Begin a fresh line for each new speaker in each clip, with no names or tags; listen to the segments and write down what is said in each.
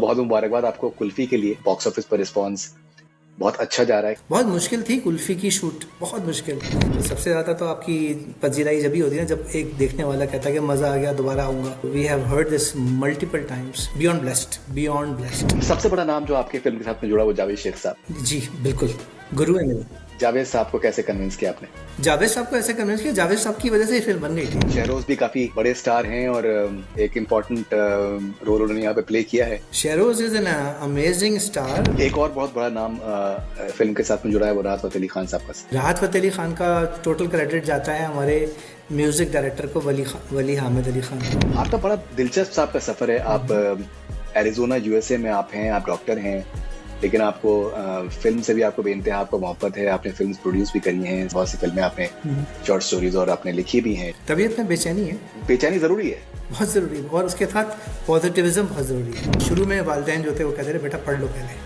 बहुत मुबारकबाद आपको कुल्फी के लिए। बॉक्स ऑफिस पर रिस्पॉन्स बहुत अच्छा जा रहा है।
बहुत मुश्किल थी कुल्फी की शूट, बहुत मुश्किल। तो सबसे ज़्यादा तो आपकी पजीराई जब ही होती है ना, जब एक देखने वाला कहता है कि मज़ा आ गया, दोबारा आऊँगा। We have heard this multiple times. Beyond blessed, beyond blessed.
सबसे बड़ा नाम जो आपके फिल्म के साथ में जुड़ा वो जावेद शेख साहब।
जी बिल्कुल, गुरु है मेरे।
जावेद साहब को कैसे कन्विंस किया आपने?
जावेद साहब को ऐसे कन्विंस किया, जावेद साहब की वजह से ये फिल्म बन गई थी।
शहरोज भी काफी बड़े स्टार हैं और एक इम्पोर्टेंट रोल उन्होंने यहाँ पे प्ले किया है।
Shahroz is an amazing star.
एक और बहुत बड़ा नाम फिल्म के साथ में जुड़ा है वो राहत फ़तेह अली खान साहब का।
राहत फ़तेह अली खान का टोटल क्रेडिट जाता है हमारे म्यूजिक डायरेक्टर को, वली हामिद अली खान को।
आपका बड़ा दिलचस्प साहब का सफर है। आप एरिजोना यूएसए में आप हैं, आप डॉक्टर हैं, लेकिन आपको फिल्म से भी आपको बेइंतहा आपको मोहब्बत है। आपने फिल्म प्रोड्यूस भी करी हैं, बहुत सी फिल्में आपने शॉर्ट स्टोरीज और आपने लिखी भी हैं।
तबीयत में बेचैनी है,
बेचैनी जरूरी है,
बहुत ज़रूरी है, और उसके साथ पॉजिटिविज्म बहुत ज़रूरी है। शुरू में वालिदैन जो थे वो कहते थे बेटा पढ़ लो पहले,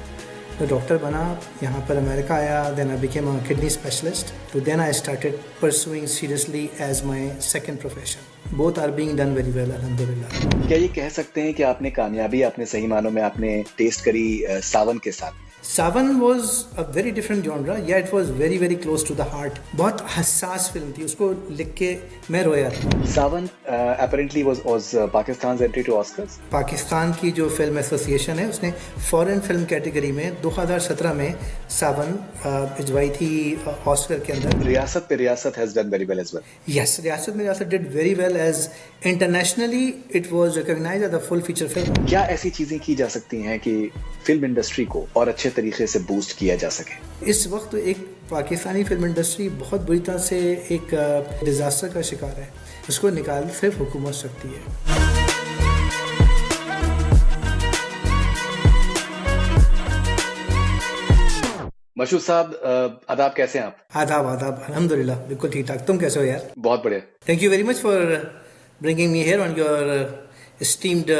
तो डॉक्टर बना, यहाँ पर अमेरिका आया, then I became a kidney specialist, तो then I started pursuing seriously as my second profession. Both are being done very well अल्हम्दुलिल्लाह।
क्या ये कह सकते हैं कि आपने कामयाबी आपने सही मानों में आपने टेस्ट करी सावन के साथ?
Sawan was a very different genre, yeah it was very very close to the heart. बहुत हसास फिल्म थी, उसको लिख के मैं रोया था।
Saawan apparently was Pakistan entry to Oscars.
Pakistan की जो फिल्म एसोसिएशन है उसने फॉरेन फिल्म कैटेगरी में 2017 में सावन भिजवाई थी ऑस्कर के अंदर।
रियासत पे Riyasat has done very well as well.
Yes, Riyasat में Riyasat did very well as internationally it was recognised as a full feature film.
क्या ऐसी चीजें की जा सकती हैं कि फिल्म इंडस्ट्री को और अच्छे तरीके से बूस्ट किया जा सके?
इस वक्त एक पाकिस्तानी फिल्म इंडस्ट्री बहुत बुरी तरह से एक डिजास्टर का शिकार है। उसको निकाल सिर्फ हुकूमत सकती है।
मशहूद साहब आदाब, कैसे हैं आप?
आदाब आदाब, अल्हम्दुलिल्लाह बिल्कुल ठीक ठाक। तुम कैसे हो यार?
बहुत बढ़िया।
Thank you very much for bringing me here on your esteemed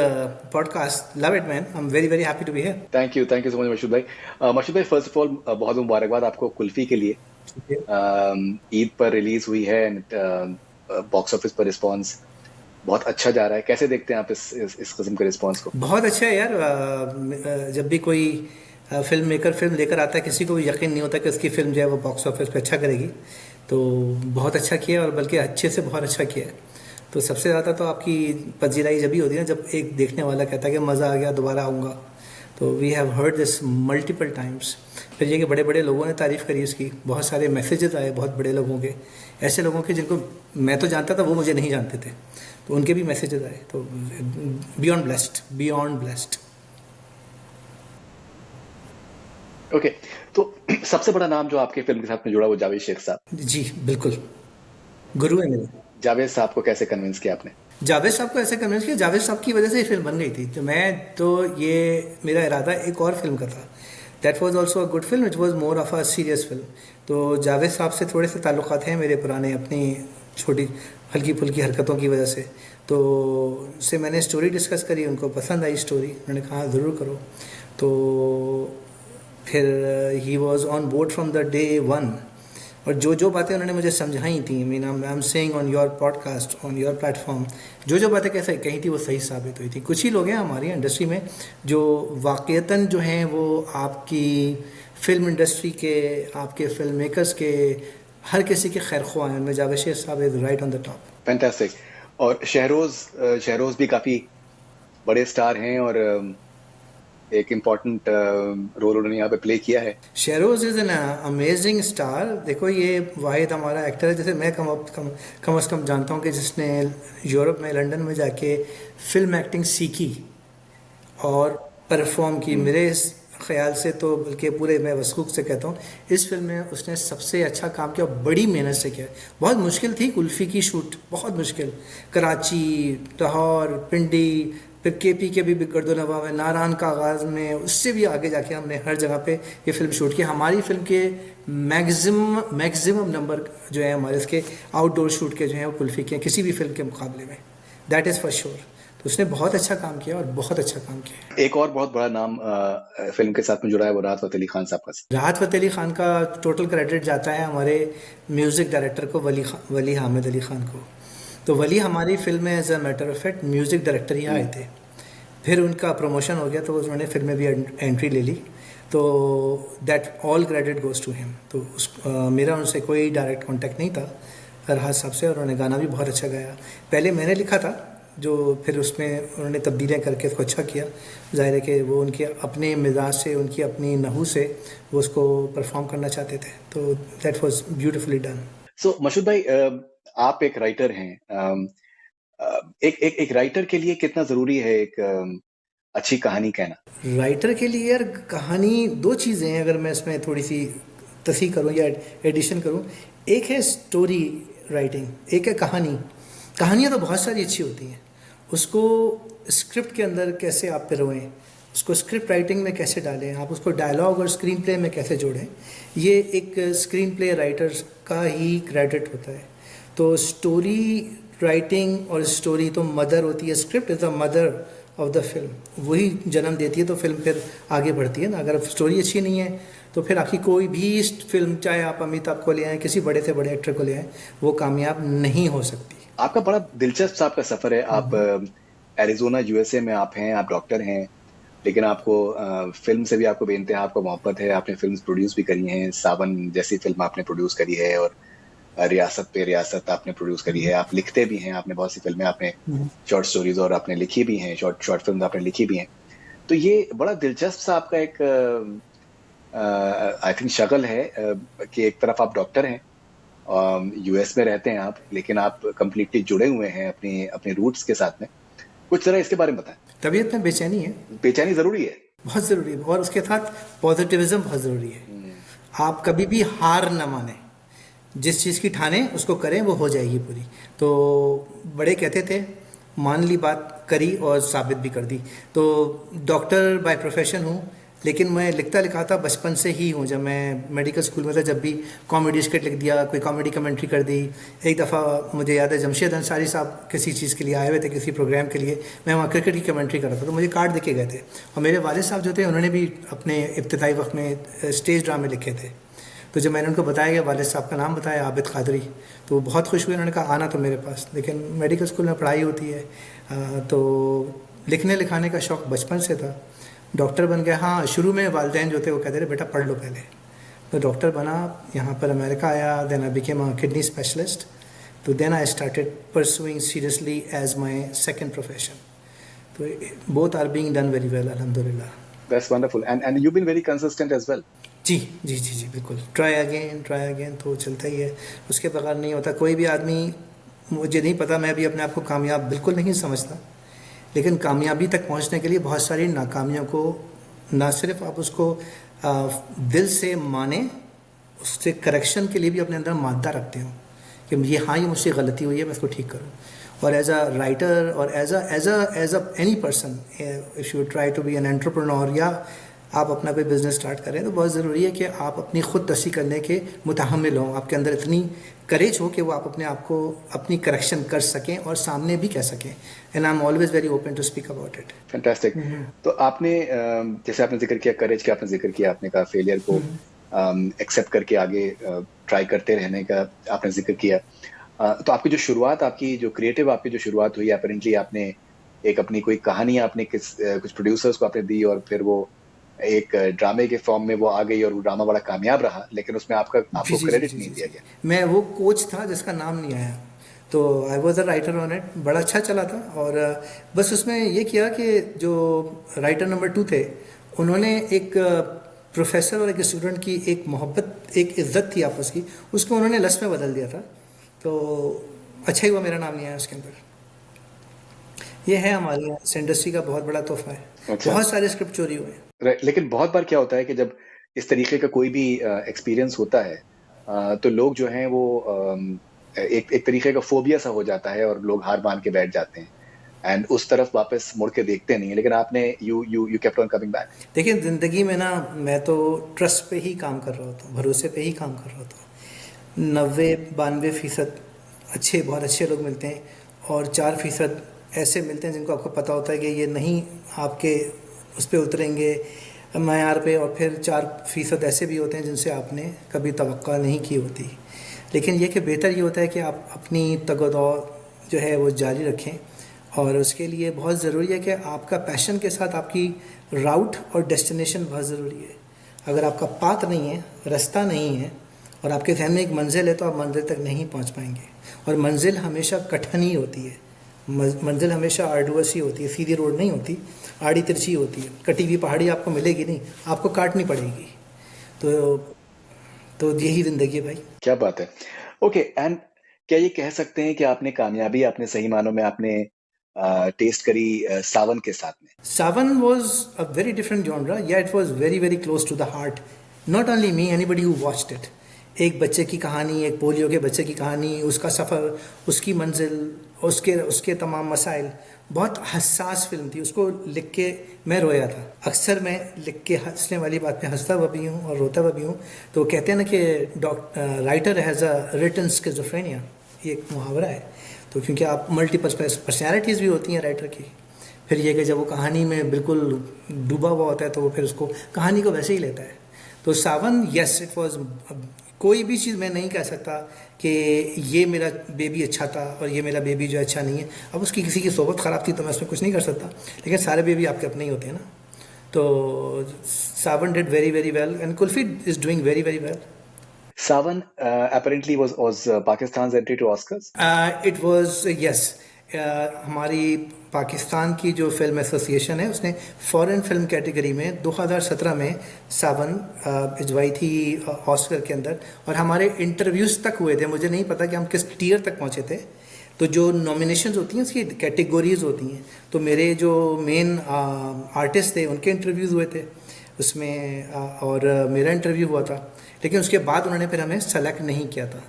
podcast. Love it man, I'm very very happy to be here.
Thank you so much Mashhood भाई। मशहूद भाई, फर्स्ट ऑफ ऑल बहुत मुबारकबाद आपको कुल्फी के लिए। ईद पर रिलीज हुई है एंड बॉक्स ऑफिस पर रिस्पांस बहुत अच्छा जा रहा है। कैसे देखते हैं आप इस किस्म के रिस्पांस को?
बहुत अच्छा है यार। जब भी कोई फिल्म मेकर फिल्म लेकर आता है, किसी को भी यकीन नहीं होता कि उसकी फिल्म जो है वो बॉक्स ऑफिस पे अच्छा करेगी। तो बहुत अच्छा किया, और बल्कि अच्छे से बहुत अच्छा किया है। तो सबसे ज़्यादा तो आपकी पजीराई जब ही होती है ना, जब एक देखने वाला कहता है कि मज़ा आ गया, दोबारा आऊँगा। तो we have heard this multiple times. फिर ये कि बड़े बड़े लोगों ने तारीफ़ करी उसकी, बहुत सारे मैसेजेस आए बहुत बड़े लोगों के, ऐसे लोगों के जिनको मैं तो जानता था वो मुझे नहीं जानते थे, तो उनके भी मैसेजेस आए। तो beyond blessed, beyond blessed.
Okay, तो सबसे बड़ा नाम जो आपके फिल्म के साथ में जुड़ा वो जावेद शेख साहब।
जी बिल्कुल, गुरु है मेरे।
जावेद साहब को कैसे कन्विंस किया आपने?
जावेद साहब को ऐसे कन्विंस किया, जावेद साहब की वजह से ये फिल्म बन गई थी। तो ये मेरा इरादा एक और फिल्म का था। That was also a good film, it was more of a serious film. तो जावेद साहब से थोड़े से ताल्लुकात हैं मेरे पुराने, अपनी छोटी हल्की फुल्की हरकतों की वजह से। तो उससे मैंने स्टोरी डिस्कस करी, उनको पसंद आई स्टोरी, उन्होंने कहा ज़रूर करो। तो फिर he was on board from the day one. और जो बातें उन्होंने मुझे समझाई थी, mean I am saying on your podcast, on your platform, जो बातें कैसे कही थी वो सही साबित हुई थी। कुछ ही लोग हैं हमारी इंडस्ट्री में जो वाक़ईतन जो हैं वो आपकी फ़िल्म इंडस्ट्री के, आपके फिल्म मेकर्स के, हर किसी के खैर ख्वाह हैं। जावेद शेख साहब is right on the top.
Fantastic. और शहरोज भी काफ़ी बड़े स्टार हैं और एक इम्पोर्टेंट रोल उन्होंने यहाँ पे प्ले किया है।
Shahroz is an amazing star. देखो ये वाहिद हमारा एक्टर है, जैसे मैं कम अज़ कम जानता हूँ कि जिसने यूरोप में, लंदन में जाके फिल्म एक्टिंग सीखी और परफॉर्म की। मेरे इस ख्याल से तो, बल्कि पूरे मैं वसूख से कहता हूँ, इस फिल्म में उसने सबसे अच्छा काम किया, बड़ी मेहनत से किया। बहुत मुश्किल थी कुल्फ़ी की शूट, बहुत मुश्किल। कराची, लाहौर, पिंडी, फिर केपी के भी गर्दोनवा में, नारायण का आगाज़ में, उससे भी आगे जाके हमने हर जगह पे ये फिल्म शूट की। हमारी फिल्म के मैक्सिमम नंबर जो है हमारे इसके आउटडोर शूट के जो हैं वो कुल्फ़ी के किसी भी फिल्म के मुकाबले में, दैट इज़ फॉर श्योर। तो उसने बहुत अच्छा काम किया और बहुत अच्छा काम किया।
एक और बहुत बड़ा नाम फिल्म के साथ में जुड़ा है वो राहत फ़तेह अली खान साहब का।
राहत फ़तेह अली खान का टोटल क्रेडिट जाता है हमारे म्यूज़िक डायरेक्टर को, वली हामिद अली खान को। तो वली हमारी फिल्म में as a matter of fact music director ही आए थे। फिर उनका प्रमोशन हो गया तो उन्होंने फिल्म में भी एंट्री ले ली। तो that all credit goes to him. तो मेरा उनसे कोई डायरेक्ट कांटेक्ट नहीं था फरहाद साहब से, और उन्होंने गाना भी बहुत अच्छा गाया। पहले मैंने लिखा था, जो फिर उसमें उन्होंने तब्दीलियाँ करके उसको अच्छा किया। ज़ाहिर है कि वो उनके अपने मिजाज से, उनकी अपनी नहू से वो उसको परफॉर्म करना चाहते थे। तो दैट वाज ब्यूटीफुली डन।
सो मशहूद भाई, आप एक राइटर हैं। एक राइटर के लिए कितना ज़रूरी है एक अच्छी कहानी कहना?
राइटर के लिए यार कहानी दो चीज़ें हैं, अगर मैं इसमें थोड़ी सी तसी करूँ या एडिशन करूँ। एक है स्टोरी राइटिंग, एक है कहानी। कहानियाँ तो बहुत सारी अच्छी होती हैं, उसको स्क्रिप्ट के अंदर कैसे आप पिरोएं, उसको स्क्रिप्ट राइटिंग में कैसे डालें, आप उसको डायलॉग और स्क्रीन प्ले में कैसे जोड़ें, ये एक स्क्रीन प्ले राइटर्स का ही क्रेडिट होता है। तो स्टोरी राइटिंग और स्टोरी तो मदर होती है, script is the mother of the film, वही जन्म देती है तो फिल्म फिर आगे बढ़ती है ना। अगर स्टोरी अच्छी नहीं है तो फिर आखिर कोई भी फिल्म, चाहे आप अमिताभ को ले आएँ, किसी बड़े से बड़े एक्टर को ले आएँ, वो कामयाब नहीं हो सकती।
आपका बड़ा दिलचस्प सा आपका सफ़र है। आप एरिज़ोना यूएसए में आप हैं, आप डॉक्टर हैं, लेकिन आपको फ़िल्म से भी आपको बेइंतहा आपको मोहब्बत है। आपने फ़िल्म्स प्रोड्यूस भी करी हैं, सावन जैसी फ़िल्म आपने प्रोड्यूस करी है, और रियासत पे रियासत आपने प्रोड्यूस करी है। आप लिखते भी हैं, आपने बहुत सी फ़िल्में, आपने शॉर्ट स्टोरीज़ और आपने लिखी भी हैं, शॉर्ट शॉर्ट फ़िल्म्स आपने लिखी भी हैं। तो ये बड़ा दिलचस्प सा आपका एक आई थिंक शगल है कि एक तरफ आप डॉक्टर हैं, यूएस में रहते हैं आप, लेकिन आप कंप्लीटली जुड़े हुए हैं अपनी अपने रूट्स के साथ में। कुछ ज़रा इसके बारे में बताएँ।
तबीयत में बेचैनी है,
बेचैनी ज़रूरी है।
बहुत ज़रूरी है, और उसके साथ पॉजिटिविज्म बहुत ज़रूरी है। आप कभी भी हार ना माने, जिस चीज़ की ठाने उसको करें, वो हो जाएगी पूरी। तो बड़े कहते थे, मान ली बात करी और साबित भी कर दी। तो डॉक्टर बाय प्रोफेशन हूँ, लेकिन मैं लिखता लिखाता बचपन से ही हूँ। जब मैं मेडिकल स्कूल में था, जब भी कॉमेडी स्किट लिख दिया, कोई कॉमेडी कमेंट्री कर दी। एक दफ़ा मुझे याद है, जमशेद अंसारी साहब किसी चीज़ के लिए आए हुए थे, किसी प्रोग्राम के लिए, मैं वहाँ क्रिकेट की कमेंट्री कर रहा था, तो मुझे कार्ड देके गए थे। और मेरे वालिद साहब जो थे, उन्होंने भी अपने इब्तिदाई वक्त में स्टेज ड्रामे लिखे थे। तो जब मैंने उनको बताया कि वालिद साहब का नाम बताया, आबिद कादरी, तो वो बहुत खुश हुए। उन्होंने कहा आना तो मेरे पास, लेकिन मेडिकल स्कूल में पढ़ाई होती है, तो लिखने लिखाने का शौक़ बचपन से था। डॉक्टर बन गया। हाँ, शुरू में वालिदैन जो थे वो कहते थे बेटा पढ़ लो पहले, तो डॉक्टर बना, यहाँ पर अमेरिका आया, then I became a kidney specialist. तो then I started pursuing seriously as my second profession. तो both are being done very well, अल्हम्दुलिल्लाह।
That's wonderful, and you been very consistent as well.
जी जी जी जी, बिल्कुल। Try again तो चलता ही है, उसके बगैर नहीं होता। कोई भी आदमी, मुझे नहीं पता, मैं भी अपने आप को कामयाब बिल्कुल नहीं समझता, लेकिन कामयाबी तक पहुंचने के लिए बहुत सारी नाकामियों को, ना सिर्फ आप उसको दिल से माने, उससे करेक्शन के लिए भी अपने अंदर मादा रखते हो कि ये मुझसे गलती हुई है, मैं इसको ठीक करूँ। और एज अ राइटर और as a any person, if you try to be an entrepreneur, या आप अपना कोई बिज़नेस स्टार्ट करें, तो बहुत ज़रूरी है कि आप अपनी ख़ुद तसी करने के मुतहम्मिल हों, आपके अंदर इतनी करेज हो कि वो आप अपने आप को अपनी करेक्शन कर सकें और सामने भी कह सकें। And I am always very open to speak about it.
Fantastic. तो आपने जैसे आपने जिक्र किया करेज का, आपने जिक्र किया, आपने कहा फेलियर को एक्सेप्ट करके आगे ट्राई करते रहने का आपने जिक्र किया। तो आपकी जो शुरुआत, आपकी जो क्रिएटिव आपकी जो शुरुआत हुई, अपेरेंटली आपने एक अपनी कोई कहानी आपने कुछ प्रोड्यूसर्स को आपने दी, और फिर वो एक ड्रामे के फॉर्म में वो आ गई, और वो ड्रामा बड़ा कामयाब रहा, लेकिन उसमें आपको क्रेडिट नहीं दिया गया।
मैं वो कोच था जिसका नाम नहीं आया, तो I was a writer on it. बड़ा अच्छा चला था, और बस उसमें ये किया कि जो राइटर नंबर 2 थे, उन्होंने एक प्रोफेसर और एक स्टूडेंट की एक मोहब्बत, एक इज्जत थी आपस की, उसको उन्होंने लस में बदल दिया था। तो अच्छा ही हुआ मेरा नाम नहीं आया उसके अंदर। ये है हमारी इस इंडस्ट्री का बहुत बड़ा तोहफा है।
अच्छा।
बहुत सारे स्क्रिप्ट चोरी हुए।
लेकिन बहुत बार क्या होता है कि जब इस तरीके का कोई भी एक्सपीरियंस होता है, तो लोग जो हैं वो एक तरीके का फोबिया सा हो जाता है, और लोग हार मान के बैठ जाते हैं, एंड उस तरफ वापस मुड़ के देखते नहीं। लेकिन आपने you kept on coming back.
देखिए, ज़िंदगी में ना, मैं तो ट्रस्ट पे ही काम कर रहा होता हूँ, भरोसे पे ही काम कर रहा होता हूँ। 90-92% अच्छे, बहुत अच्छे लोग मिलते हैं, और 4% ऐसे मिलते हैं जिनको आपको पता होता है कि ये नहीं आपके उस पर उतरेंगे, मयार पे, और फिर 4% ऐसे भी होते हैं जिनसे आपने कभी तवक्को नहीं की होती। लेकिन ये कि बेहतर ये होता है कि आप अपनी तगदौ जो है वो जारी रखें, और उसके लिए बहुत ज़रूरी है कि आपका पैशन के साथ आपकी राउट और डेस्टिनेशन बहुत ज़रूरी है। अगर आपका पाथ नहीं है, रास्ता नहीं है और आपके ज़हन में एक मंजिल है तो आप मंजिल तक नहीं पहुंच पाएंगे। और मंजिल हमेशा कठिन ही होती है, मंजिल हमेशा आर्डुअस ही होती है, सीधी रोड नहीं होती, आड़ी तिरछी होती है। कटी हुई पहाड़ी आपको मिलेगी नहीं, आपको काटनी पड़ेगी। तो यही ज़िंदगी है भाई।
क्या बात है। ओके, एंड क्या ये कह सकते हैं कि आपने कामयाबी आपने सही मानों में आपने टेस्ट करी सावन के साथ में?
Savan was a very different genre. Yeah, it was very very close to the heart. Not only me, anybody who watched it. एक बच्चे की कहानी, एक पोलियो के बच्चे की कहानी, उसका सफ़र, उसकी मंजिल, उसके उसके तमाम मसाइल। बहुत हसास फिल्म थी। उसको लिख के मैं रोया था। अक्सर मैं लिख के हंसने वाली बात पे हंसता हुआ भी हूँ और रोता हुआ भी हूँ। तो कहते हैं ना कि writer has a written schizophrenia, ये एक मुहावरा है। तो क्योंकि आप मल्टीपल पर्सनैलिटीज़ भी होती हैं राइटर की। फिर ये कि जब वो कहानी में बिल्कुल डूबा हुआ होता है तो वो फिर उसको कहानी को वैसे ही लेता है। तो सावन, यस इट वाज, कोई भी चीज़ मैं नहीं कह सकता कि ये मेरा बेबी अच्छा था और ये मेरा बेबी जो अच्छा नहीं है। अब उसकी किसी की सोबत ख़राब थी तो मैं उसमें कुछ नहीं कर सकता, लेकिन सारे बेबी आपके अपने ही होते हैं ना। तो Sawan did very very well and Kulfi is doing very very well.
Sawan apparently was Pakistan's entry to Oscars.
It was, yes, हमारी पाकिस्तान की जो फिल्म एसोसिएशन है उसने फॉरेन फिल्म कैटेगरी में 2017 में सावन भिजवाई थी ऑस्कर के अंदर। और हमारे इंटरव्यूज़ तक हुए थे, मुझे नहीं पता कि हम किस टियर तक पहुँचे थे। तो जो नॉमिनेशंस होती हैं उसकी कैटेगरीज होती हैं। तो मेरे जो मेन आर्टिस्ट थे उनके इंटरव्यूज़ हुए थे उसमें, और मेरा इंटरव्यू हुआ था। लेकिन उसके बाद उन्होंने फिर हमें सेलेक्ट नहीं किया था।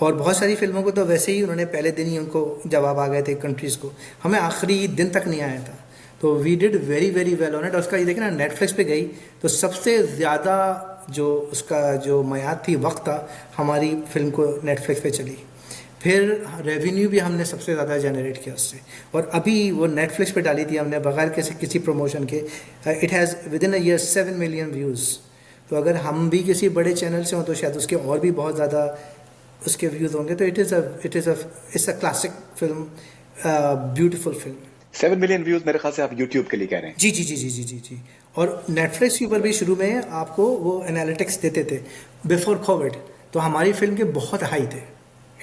और बहुत सारी फिल्मों को तो वैसे ही उन्होंने पहले दिन ही उनको जवाब आ गए थे कंट्रीज़ को, हमें आखिरी दिन तक नहीं आया था। तो we did very very well on it. और उसका ये देखिए ना, नेटफ्लिक्स पे गई तो सबसे ज़्यादा जो उसका जो मयाद थी, वक्त था, हमारी फिल्म को नेटफ्लिक्स पे चली। फिर रेवेन्यू भी हमने सबसे ज़्यादा जनरेट किया उससे। और अभी वो नेटफ्लिक्स पे डाली थी हमने बगैर किसी प्रमोशन के। It has with in a year 7 million views. तो अगर हम भी किसी बड़े चैनल से हों तो शायद उसके और भी बहुत ज़्यादा उसके व्यूज़ होंगे। तो it's a classic film, beautiful film.
7 million views मेरे ख्याल से आप यूट्यूब के लिए कह रहे हैं।
जी जी जी जी जी जी जी। और नेटफ्लिक्स के ऊपर भी शुरू में आपको वो एनालिटिक्स देते थे बिफोर कोविड, तो हमारी फिल्म के बहुत हाई थे।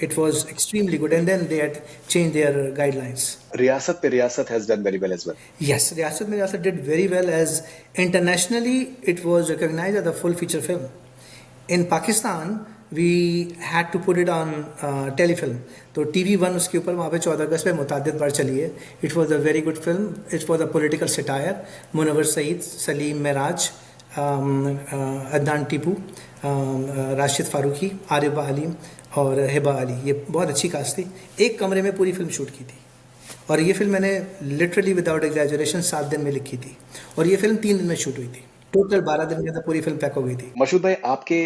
It was extremely good and then they had change their guidelines.
Riyasat पे Riyasat has done very well as well.
Yes, Riyasat में Riyasat did very well as internationally it was recognised as a full feature film. In Pakistan we had to put it on telefilm. तो TV1 उसके ऊपर वहाँ पे 14 अगस्त पे मुतादिद बार चली है। It was a very good film. It was a political satire. Munawar Saeed, Saleem Meraj, Adnan Tipu, Rashid Farooqui, Ariba Haleem और हिबा अली, ये बहुत अच्छी कास्ट थी। एक कमरे में पूरी फिल्म शूट की थी। और ये फिल्म मैंने लिटरली विदाउट एग्जैजरेशन 7 दिन में लिखी थी। और ये फिल्म 3 दिन में शूट हुई थी। टोटल 12 दिन के अंदर पूरी फिल्म पैक हो गई थी।
मशहूद भाई, आपके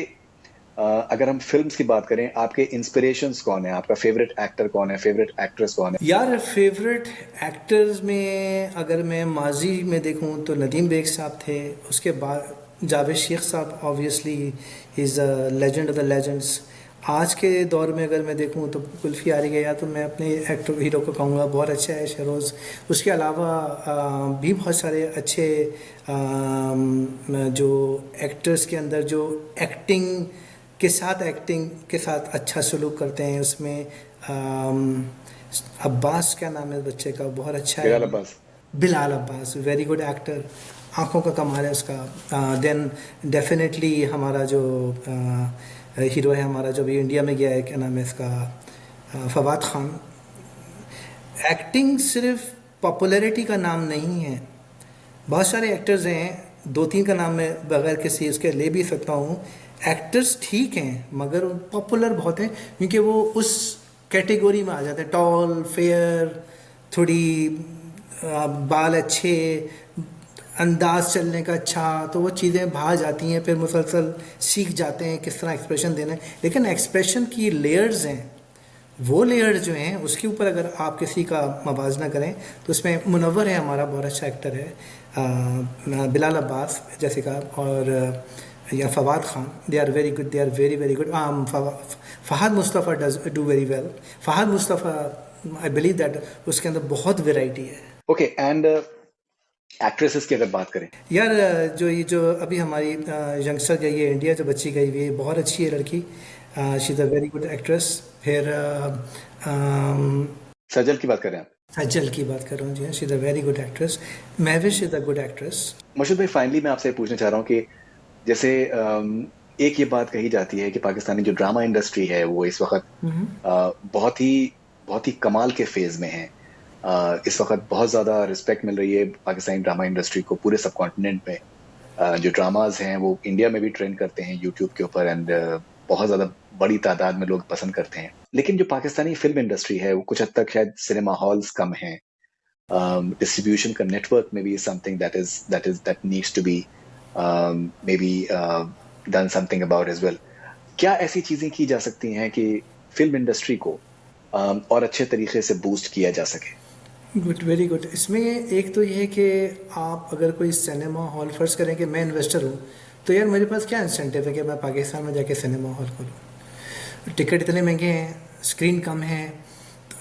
अगर हम फिल्म्स की बात करें, आपके इंस्पिरेशंस कौन है? आपका फेवरेट एक्टर कौन है? फेवरेट एक्ट्रेस कौन है?
यार फेवरेट एक्टर्स में अगर मैं माजी में देखूं तो नदीम बेग साहब थे। उसके बाद जावेद शेख साहब, obviously is a legend of the legends. आज के दौर में अगर मैं देखूं तो कुल्फी आ रही है, या तो मैं अपने एक्टर हीरो को कहूँगा बहुत अच्छा है शहरोज़। उसके अलावा भी बहुत सारे अच्छे जो एक्टर्स के अंदर जो एक्टिंग के साथ अच्छा सलूक करते हैं, उसमें अब्बास, क्या नाम है बच्चे का, बहुत अच्छा है, Bilal Abbas, very good actor, आंखों का कमाल है उसका। देन डेफिनेटली हमारा जो हीरो है, हमारा जो भी इंडिया में गया है, क्या नाम है इसका, फवाद खान। एक्टिंग सिर्फ पॉपुलैरिटी का नाम नहीं है। बहुत सारे एक्टर्स हैं, 2-3 का नाम मैं बगैर किसी उसके ले भी सकता हूँ। एक्टर्स ठीक हैं मगर पॉपुलर बहुत हैं क्योंकि वो उस कैटेगरी में आ जाते हैं। टॉल, फेयर, थोड़ी बाल अच्छे, अंदाज चलने का अच्छा, तो वो चीज़ें बाहर जाती हैं। फिर मुसलसल सीख जाते हैं किस तरह एक्सप्रेशन देना है। लेकिन एक्सप्रेशन की लेयर्स हैं, वो लेयर्स जो हैं उसके ऊपर अगर आप किसी का मवाजना करें तो उसमें मुनव्वर है हमारा, बहुत अच्छा एक्टर है, बिलाल अब्बास जैसे का, और या Fawad Khan, they are very good, they are very very good. Fahad Mustafa do very well. Fahad Mustafa I believe that उसके अंदर बहुत वेराइटी है।
ओके, एंड एक्ट्रेसेस की अगर बात करें,
यार जो अभी हमारी यंगस्टर गई है इंडिया, जो बच्ची गई हुई है, बहुत अच्छी है लड़की, she is a very good actress. फिर
सजल की बात करें आप?
सज्जल की बात कर रहा हूँ जी, she is a very good actress. Mahwish is a good actress.
Mashhood भाई, फाइनली मैं आपसे पूछना चाह रहा हूँ कि जैसे एक ये बात कही जाती है कि पाकिस्तानी जो ड्रामा इंडस्ट्री है वो इस वक्त बहुत ही कमाल के फेज में है। इस वक्त बहुत ज़्यादा रिस्पेक्ट मिल रही है पाकिस्तानी ड्रामा इंडस्ट्री को पूरे सब कॉन्टिनेंट में। जो ड्रामाज हैं वो इंडिया में भी ट्रेंड करते हैं यूट्यूब के ऊपर, एंड बहुत ज़्यादा बड़ी तादाद में लोग पसंद करते हैं। लेकिन जो पाकिस्तानी फिल्म इंडस्ट्री है वो कुछ हद तक शायद सिनेमा हॉल्स कम हैं, डिस्ट्रीब्यूशन का नेटवर्क में भी something that needs to be maybe done something about as well. क्या ऐसी चीजें की जा सकती हैं कि फिल्म इंडस्ट्री को और अच्छे तरीके से बूस्ट किया जा सके?
Good, very good. इसमें एक तो ये है कि आप अगर कोई सिनेमा हॉल, फर्ज करें कि मैं इन्वेस्टर हूँ, तो यार मेरे पास क्या इंसेंटिव है कि मैं पाकिस्तान में जाके सिनेमा हॉल खोलूँ? टिकट इतने महंगे हैं, स्क्रीन कम है,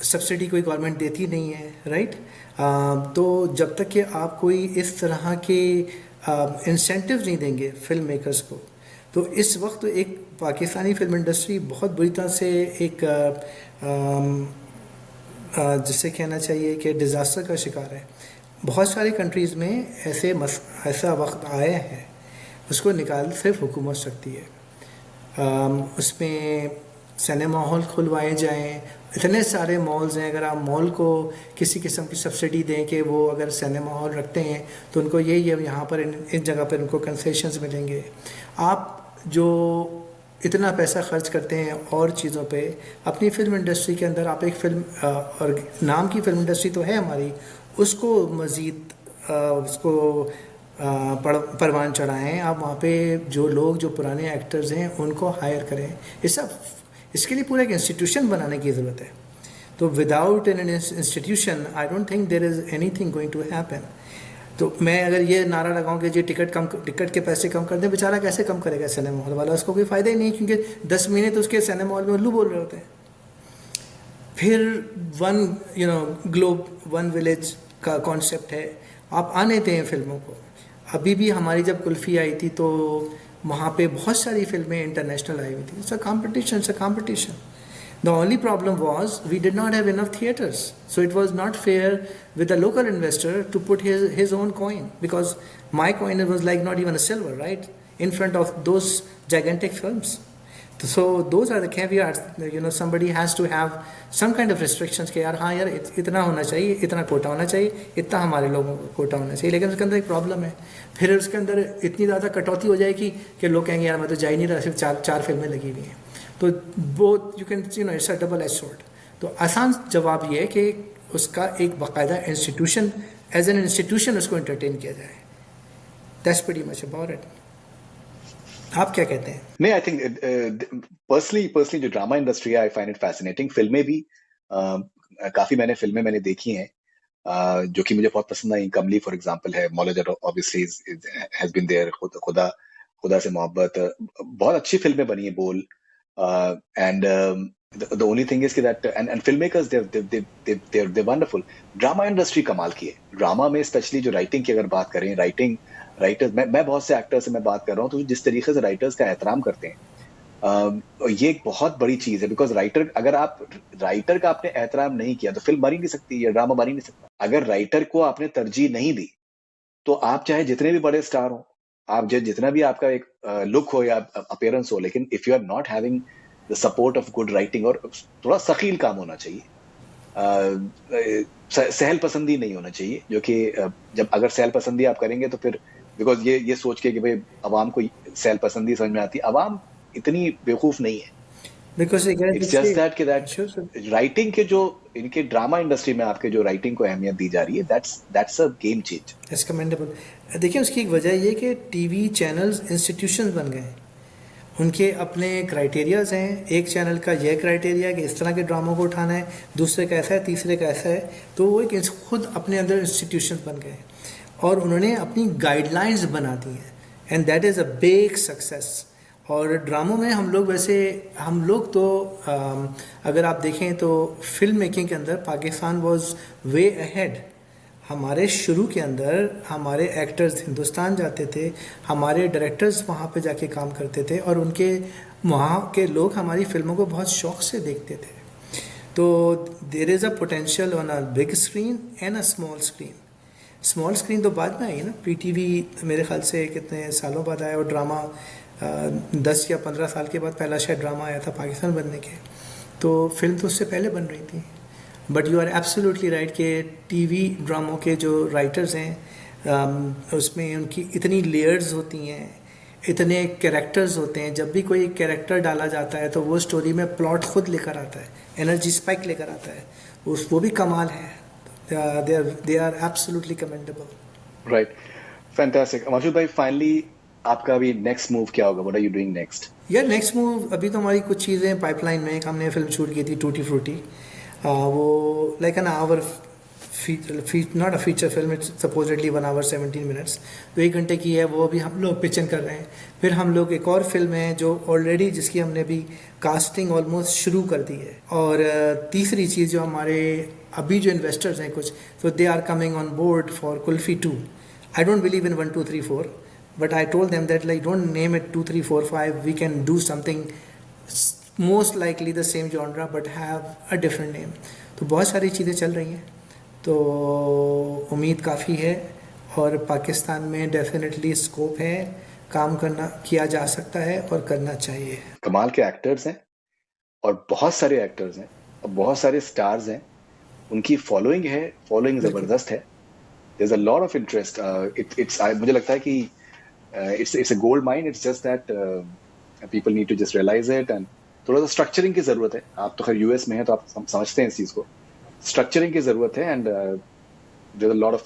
सब्सिडी कोई गवर्नमेंट देती नहीं है, राइट? तो जब तक कि आप कोई इस तरह के इंसेंटिव नहीं देंगे फिल्म मेकर्स को, तो इस वक्त एक पाकिस्तानी फिल्म इंडस्ट्री बहुत बुरी तरह से एक जिससे कहना चाहिए कि डिज़ास्टर का शिकार है। बहुत सारी कंट्रीज़ में ऐसा वक्त आया है, उसको निकाल सिर्फ हुकूमत सकती है। उसमें सिनेमा हॉल खुलवाए जाएं, इतने सारे मॉल्स हैं, अगर आप मॉल को किसी किस्म की सब्सिडी दें कि वो अगर सिनेमा हॉल रखते हैं तो उनको यही है यहाँ पर इन जगह पर उनको कंसेशंस मिलेंगे। आप जो इतना पैसा खर्च करते हैं और चीज़ों पे, अपनी फिल्म इंडस्ट्री के अंदर आप एक फिल्म और नाम की फिल्म इंडस्ट्री तो है हमारी, उसको मज़ीद उसको परवान चढ़ाएं। आप वहाँ पे जो पुराने एक्टर्स हैं उनको हायर करें। इसके लिए पूरा एक इंस्टीट्यूशन बनाने की ज़रूरत है। तो without an institution I don't think there is anything going to happen. तो मैं अगर ये नारा लगाऊं कि जी टिकट के पैसे कम कर दें, बेचारा कैसे कम करेगा सिनेमा हॉल वाला? उसको कोई फ़ायदा ही नहीं, क्योंकि 10 महीने तो उसके सिनेमा हॉल में उल्लू बोल रहे होते हैं। फिर वन ग्लोब वन विलेज का कॉन्सेप्ट है, आप आने दें फिल्मों को। अभी भी हमारी जब कुल्फ़ी आई थी तो वहाँ पे बहुत सारी फिल्में इंटरनेशनल आई हुई थी। It's a competition. The only problem was we did not have enough theaters, so it was not fair with the local investor to put his own coin, because my coin was like not even a silver, right, in front of those gigantic films. So those are the caveats. Somebody has to have some kind of restrictions कि यार हाँ यार इतना होना चाहिए, इतना कोटा होना चाहिए, इतना हमारे लोगों को कोटा होना चाहिए। लेकिन उसके अंदर एक प्रॉब्लम है, फिर उसके अंदर इतनी ज़्यादा कटौती हो जाएगी कि लोग कहेंगे यार मैं तो जा ही नहीं रहा, सिर्फ चार फिल्में लगी हुई हैं। तो both you can it's a double edge sword. तो आसान जवाब ये है कि उसका एक बाकायदा इंस्टीट्यूशन, एज एन इंस्टीट्यूशन उसको एंटरटेन किया जाए। That's pretty much about it. आप क्या कहते हैं?
नहीं, आई थिंक पर्सनली जो ड्रामा इंडस्ट्री है आई फाइंड इट फैसिनेटिंग। फिल्में भी काफी मैंने देखी हैं जो कि मुझे बहुत पसंद आई। कमली फॉर एग्जांपल है, मौलाना ऑब्वियसली हैज बीन देयर, खुदा से मोहब्बत, बहुत अच्छी फिल्में बनी है, बोल, and the only thing is that and filmmakers they're wonderful. Drama industry कमाल की है। ड्रामा में स्पेशली जो राइटिंग की अगर बात करें, राइटर्स, मैं बहुत से एक्टर्स से मैं बात कर रहा हूँ, तो जिस तरीके से राइटर्स का एहतराम करते हैं, ये एक बहुत बड़ी चीज है। बिकॉज अगर आप राइटर का आपने एहतराम नहीं किया तो फिल्म बन ही नहीं सकती या ड्रामा बन ही नहीं सकता। अगर राइटर को आपने तरजीह नहीं दी तो आप चाहे जितने भी बड़े स्टार हो, आप जितना भी आपका एक लुक हो या अपीयरेंस हो, लेकिन if you are not having the support of good writing, और थोड़ा सखील काम होना चाहिए, सहल पसंदी नहीं होना चाहिए, जो कि जब अगर सहल पसंदी आप करेंगे तो फिर, बिकॉज ये सोच के कि भाई अवाम को सहल पसंदी समझ में आती है, अवाम इतनी बेवकूफ नहीं है। इट्स जस्ट दैट राइटिंग के जो इनके ड्रामा इंडस्ट्री में आपके जो राइटिंग को अहमियत दी जा रही है, that's a game change.
It's commendable. देखिए उसकी एक वजह ये कि टीवी चैनल्स इंस्टीट्यूशंस बन गए हैं, उनके अपने क्राइटेरियाज हैं। एक चैनल का यह क्राइटेरिया कि इस तरह के ड्रामों को उठाना है, दूसरे का ऐसा है, तीसरे का ऐसा है। तो वो एक खुद अपने अंदर इंस्टीट्यूशन बन गए और उन्होंने अपनी गाइडलाइंस बना दी हैं, and that is a big success. और ड्रामों में हम लोग वैसे हम लोग तो अगर आप देखें तो फिल्म मेकिंग के अंदर पाकिस्तान वाज वे अहेड। हमारे शुरू के अंदर हमारे एक्टर्स हिंदुस्तान जाते थे, हमारे डायरेक्टर्स वहाँ पे जाके काम करते थे और उनके वहाँ के लोग हमारी फिल्मों को बहुत शौक से देखते थे। तो there is a potential on a big screen and a small screen. Small screen तो बाद में आई ना, पीटीवी मेरे ख्याल से कितने सालों बाद आया, और ड्रामा 10 या 15 साल के बाद पहला शायद ड्रामा आया था पाकिस्तान बनने के। तो फिल्म तो उससे पहले बन रही थी। But you are absolutely right कि टीवी ड्रामों के जो राइटर्स हैं उसमें उनकी इतनी लेयर्स होती हैं, इतने कैरेक्टर्स होते हैं। जब भी कोई कैरेक्टर डाला जाता है तो वो स्टोरी में प्लॉट खुद लेकर आता है, एनर्जी स्पाइक लेकर आता है, वो भी कमाल है। they are absolutely commendable.
Right. Fantastic. माशूद भाई, फाइनली आपका अभी नेक्स्ट मूव क्या होगा? What are you doing next?
यार नेक्स्ट मूव अभी तो हमारी कुछ चीज़ें पाइपलाइन में। हमने फिल्म शूट की थी टूटी फ्रूटी, वो like an hour not a feature film, it's supposedly 1 hour 17 minutes, तो 1 घंटे की है। वो अभी हम लोग पिचन कर रहे हैं। फिर हम लोग एक और फिल्म है जो ऑलरेडी जिसकी हमने अभी कास्टिंग ऑलमोस्ट शुरू कर दी है। और तीसरी चीज़ जो हमारे अभी जो इन्वेस्टर्स हैं कुछ, तो they are coming on board for Kulfi 2। I don't believe in 1 2 3 4, but I told them that like don't name it 2 3 4 5, we can do something most likely the same genre but have a different name। तो बहुत सारी चीज़ें चल रही हैं, तो उम्मीद काफ़ी है और पाकिस्तान में डेफिनेटली स्कोप है, काम करना किया जा सकता है और करना चाहिए।
कमाल के एक्टर्स हैं और बहुत सारे एक्टर्स हैं और बहुत सारे स्टार्स हैं, उनकी फॉलोइंग है, फॉलोइंग ज़बरदस्त है। There's a lot of interest. मुझे लगता है कि it's a gold mine. It's just that people need to just realize it, and थोड़ा सा स्ट्रक्चरिंग की ज़रूरत है। आप तो खैर यूएस में हैं तो आप समझते हैं इस चीज़ को। स्ट्रक्चरिंग की ज़रूरत है, and there's a lot of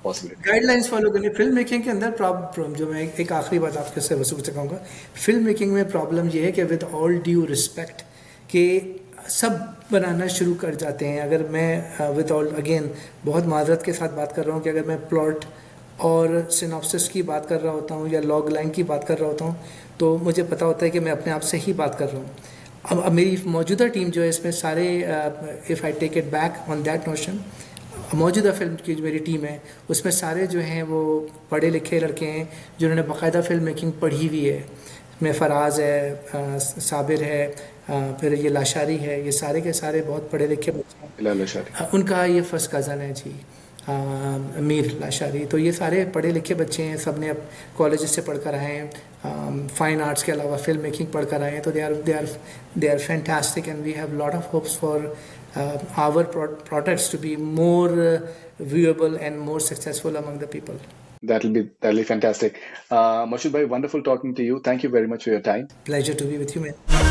possibility.
Guidelines follow करनी। फिल्म मेकिंग के अंदर प्रॉब्लम जो मैं एक आखिरी बात आपके से वसूल से कहूँगा, फिल्म मेकिंग में प्रॉब्लम ये है कि विद ऑल ड्यू रिस्पेक्ट कि सब बनाना शुरू कर जाते हैं। अगर मैं विद ऑल अगेन बहुत माजरत के साथ बात कर रहा हूँ कि अगर मैं प्लॉट और सिनॉप्सिस की बात कर रहा होता हूँ या लॉग लाइन की बात कर रहा होता हूँ तो मुझे पता होता है कि मैं अपने आप से ही बात कर रहा हूँ। अब मेरी मौजूदा टीम जो है इसमें सारे, if I take it back on that notion, मौजूदा फिल्म की जो मेरी टीम है उसमें सारे जो हैं वो पढ़े लिखे लड़के हैं जिन्होंने बाकायदा फिल्म मेकिंग पढ़ी हुई है। इसमें फराज है, साबिर है, फिर ये लाशारी है, ये सारे के सारे बहुत पढ़े लिखे बच्चे हैं। उनका ये फर्स्ट कज़न है जी, मीर लाशारी। तो ये सारे पढ़े लिखे बच्चे हैं, सब ने अब कॉलेज से पढ़ कर आए हैं, फाइन आर्ट्स के अलावा फिल्म मेकिंग पढ़ कर आए हैं। तो they are fantastic and we have lot of hopes for our products to be more viewable and more successful among the people.
That'll be fantastic. Mashood bhai, wonderful talking to you. Thank you very much for your time.
Pleasure to be with you, man.